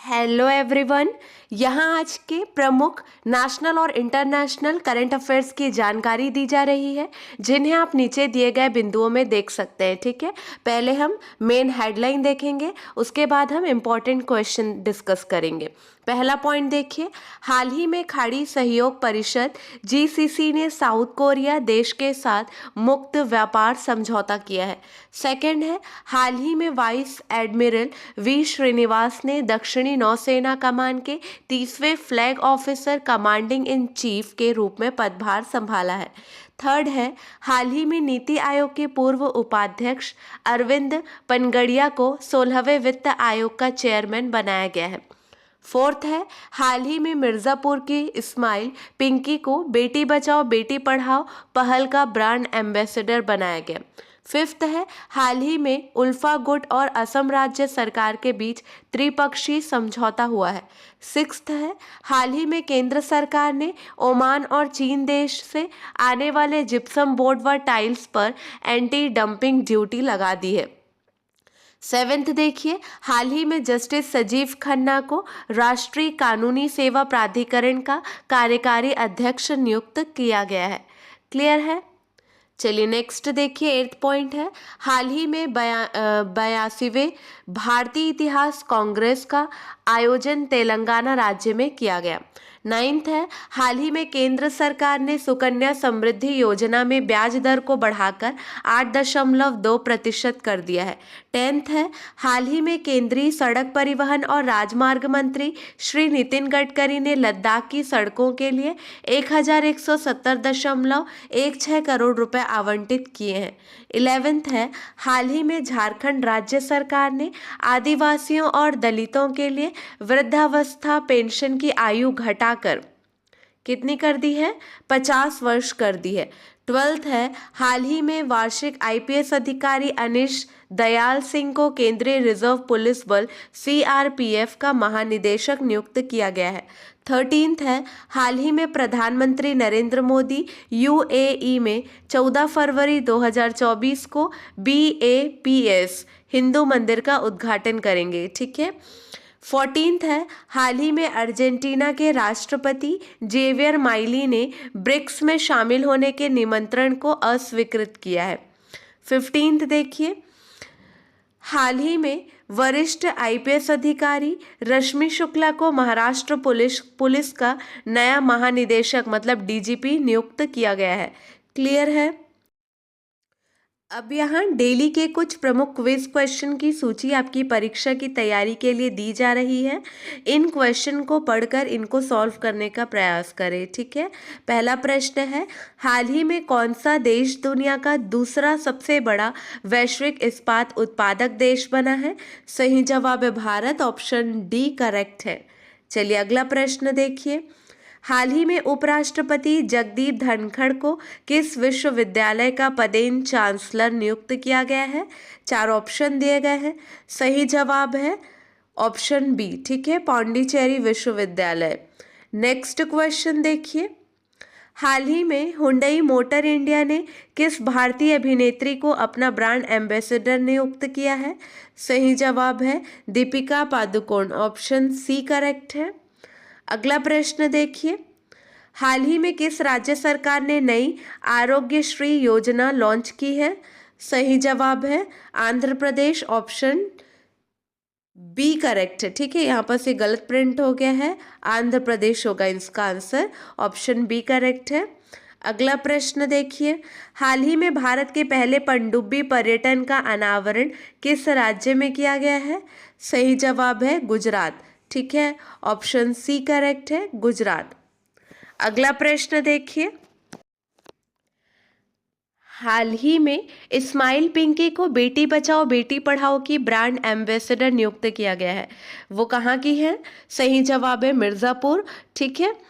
Hello everyone. यहाँ आज के प्रमुख नेशनल और इंटरनेशनल करंट अफेयर्स की जानकारी दी जा रही है, जिन्हें आप नीचे दिए गए बिंदुओं में देख सकते हैं। ठीक है, पहले हम मेन हेडलाइन देखेंगे, उसके बाद हम इम्पॉर्टेंट क्वेश्चन डिस्कस करेंगे। पहला पॉइंट देखिए, हाल ही में खाड़ी सहयोग परिषद जीसीसी ने साउथ कोरिया देश के साथ मुक्त व्यापार समझौता किया है। सेकंड है, हाल ही में वाइस एडमिरल वी श्रीनिवास ने दक्षिणी नौसेना कमान के 30वें flag officer commanding in chief के रूप में पदभार संभाला है। थर्ड है, हाल ही में नीति आयोग के पूर्व उपाध्यक्ष अरविंद पनगड़िया को 16वें वित्त आयोग का चेयरमैन बनाया गया है। फोर्थ है, हाल ही में मिर्ज़ापुर की इस्माइल पिंकी को बेटी बचाओ बेटी पढ़ाओ पहल का ब्रांड एम्बेसडर बनाया गया। फिफ्थ है, हाल ही में उल्फा गुट और असम राज्य सरकार के बीच त्रिपक्षीय समझौता हुआ है। सिक्स्थ है, हाल ही में केंद्र सरकार ने ओमान और चीन देश से आने वाले जिप्सम बोर्ड व टाइल्स पर एंटी डंपिंग ड्यूटी लगा दी है। सेवेंथ देखिए, हाल ही में जस्टिस संजीव खन्ना को राष्ट्रीय कानूनी सेवा प्राधिकरण का कार्यकारी अध्यक्ष नियुक्त किया गया है। क्लियर है। चलिए नेक्स्ट देखिए, एट्थ पॉइंट है, हाल ही में 82वें भारतीय इतिहास कांग्रेस का आयोजन तेलंगाना राज्य में किया गया। नाइन्थ है, हाल ही में केंद्र सरकार ने सुकन्या समृद्धि योजना में ब्याज दर को बढ़ाकर 8.2% कर दिया है। टेंथ है, हाल ही में केंद्रीय सड़क परिवहन और राजमार्ग मंत्री श्री नितिन गडकरी ने लद्दाख की सड़कों के लिए 1170.16 करोड़ रुपए आवंटित किए हैं। 11th है, हाल ही में झारखंड राज्य सरकार ने आदिवासियों और दलितों के लिए वृद्धावस्था पेंशन की आयु घटाकर कितनी कर दी है? 50 वर्ष कर दी है। 12th है, हाल ही में वार्षिक आईपीएस अधिकारी अनिश दयाल सिंह को केंद्रीय रिजर्व पुलिस बल सीआरपीएफ का महानिदेशक नियुक्त किया गया है। 13th है, हाल ही में प्रधानमंत्री नरेंद्र मोदी यूएई में 14 फरवरी 2024 को बीएपीएस हिंदू मंदिर का उद्घाटन करेंगे। ठीक है। 14th है, हाल ही में अर्जेंटीना के राष्ट्रपति जेवियर माइली ने ब्रिक्स में शामिल होने के निमंत्रण को अस्वीकृत किया है। 15th देखिए, हाल ही में वरिष्ठ आईपीएस अधिकारी रश्मि शुक्ला को महाराष्ट्र पुलिस का नया महानिदेशक मतलब डीजीपी नियुक्त किया गया है। क्लियर है। अब यहाँ डेली के कुछ प्रमुख क्विज क्वेश्चन की सूची आपकी परीक्षा की तैयारी के लिए दी जा रही है। इन क्वेश्चन को पढ़कर इनको सॉल्व करने का प्रयास करें। ठीक है। पहला प्रश्न है, हाल ही में कौन सा देश दुनिया का दूसरा सबसे बड़ा वैश्विक इस्पात उत्पादक देश बना है? सही जवाब है भारत, ऑप्शन डी करेक्ट है। चलिए अगला प्रश्न देखिए, हाल ही में उपराष्ट्रपति जगदीप धनखड़ को किस विश्वविद्यालय का पदेन चांसलर नियुक्त किया गया है? 4 ऑप्शन दिए गए हैं। सही जवाब है ऑप्शन बी। ठीक है, पांडिचेरी विश्वविद्यालय। नेक्स्ट क्वेश्चन देखिए, हाल ही में हुंडई मोटर इंडिया ने किस भारतीय अभिनेत्री को अपना ब्रांड एम्बेसडर नियुक्त किया है? सही जवाब है Deepika Padukone, option C correct है। अगला प्रश्न देखिए, हाल ही में किस राज्य सरकार ने नई आरोग्यश्री योजना लॉन्च की है? सही जवाब है Andhra Pradesh, option B correct है। ठीक है, यहाँ पर से गलत प्रिंट हो गया है, आंध्र प्रदेश होगा इसका आंसर, ऑप्शन बी करेक्ट है। अगला प्रश्न देखिए, हाल ही में भारत के पहले पनडुब्बी पर्यटन का अनावरण किस राज्य में किया गया है? सही जवाब है गुजरात। ठीक है, ऑप्शन सी करेक्ट है, गुजरात। अगला प्रश्न देखिए, हाल ही में इस्माइल पिंकी को बेटी बचाओ बेटी पढ़ाओ की ब्रांड एम्बेसडर नियुक्त किया गया है, वो कहाँ की है? सही जवाब है मिर्ज़ापुर। ठीक है,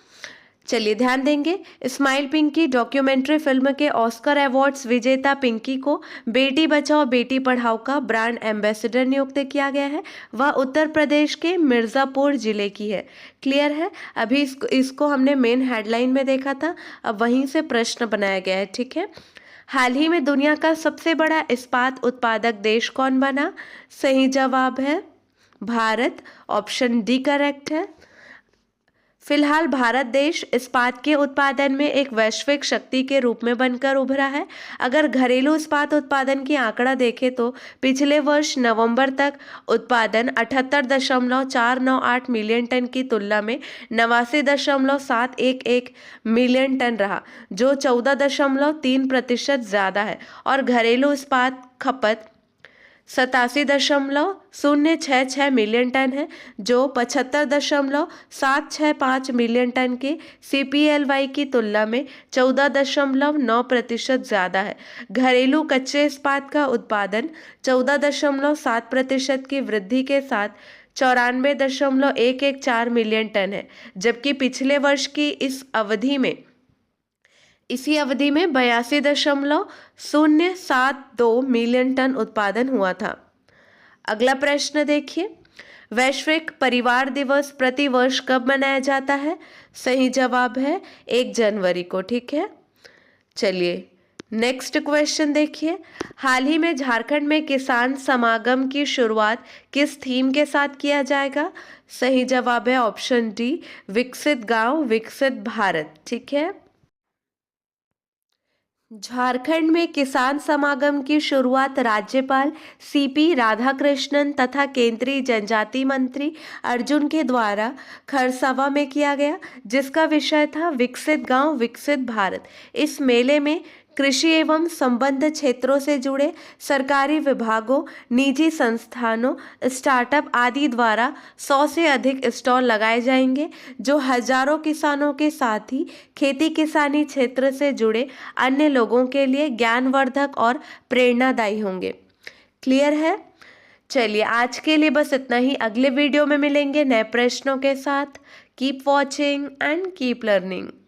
चलिए ध्यान देंगे, इस्माइल पिंकी डॉक्यूमेंट्री फिल्म के ऑस्कर अवार्ड्स विजेता पिंकी को बेटी बचाओ बेटी पढ़ाओ का ब्रांड एम्बेसडर नियुक्त किया गया है। वह उत्तर प्रदेश के मिर्ज़ापुर जिले की है। क्लियर है। अभी इसको हमने मेन हेडलाइन में देखा था, अब वहीं से प्रश्न बनाया गया है। ठीक है, हाल ही में दुनिया का सबसे बड़ा इस्पात उत्पादक देश कौन बना? सही जवाब है भारत, ऑप्शन डी करेक्ट है। फिलहाल भारत देश इस्पात के उत्पादन में एक वैश्विक शक्ति के रूप में बनकर उभरा है। अगर घरेलू इस्पात उत्पादन की आंकड़ा देखें तो पिछले वर्ष नवंबर तक उत्पादन 78.498 मिलियन टन की तुलना में 89.711 मिलियन टन रहा, जो 14.3% ज़्यादा है। और घरेलू इस्पात खपत 87.066 मिलियन टन है, जो 75.765 मिलियन टन के CPLY की तुलना में 14.9% ज़्यादा है। घरेलू कच्चे इस्पात का उत्पादन 14.7% की वृद्धि के साथ 94.114 मिलियन टन है, जबकि पिछले वर्ष की इसी अवधि में 82.072 मिलियन टन उत्पादन हुआ था। अगला प्रश्न देखिए, वैश्विक परिवार दिवस प्रति वर्ष कब मनाया जाता है? सही जवाब है 1 जनवरी को। ठीक है, चलिए नेक्स्ट क्वेश्चन देखिए। हाल ही में झारखंड में किसान समागम की शुरुआत किस थीम के साथ किया जाएगा? सही जवाब है ऑप्शन डी, विकसित गांव विकसित भारत। ठीक है, झारखंड में किसान समागम की शुरुआत राज्यपाल CP राधाकृष्णन तथा केंद्रीय जनजाति मंत्री अर्जुन के द्वारा खरसवा में किया गया, जिसका विषय था विकसित गांव विकसित भारत। इस मेले में कृषि एवं संबद्ध क्षेत्रों से जुड़े सरकारी विभागों, निजी संस्थानों, स्टार्टअप आदि द्वारा 100 से अधिक स्टॉल लगाए जाएंगे, जो हजारों किसानों के साथ ही खेती किसानी क्षेत्र से जुड़े अन्य लोगों के लिए ज्ञानवर्धक और प्रेरणादायी होंगे। क्लियर है? चलिए आज के लिए बस इतना ही। अगले वीडियो में मिलेंगे नए प्रश्नों के साथ। Keep watching and keep learning.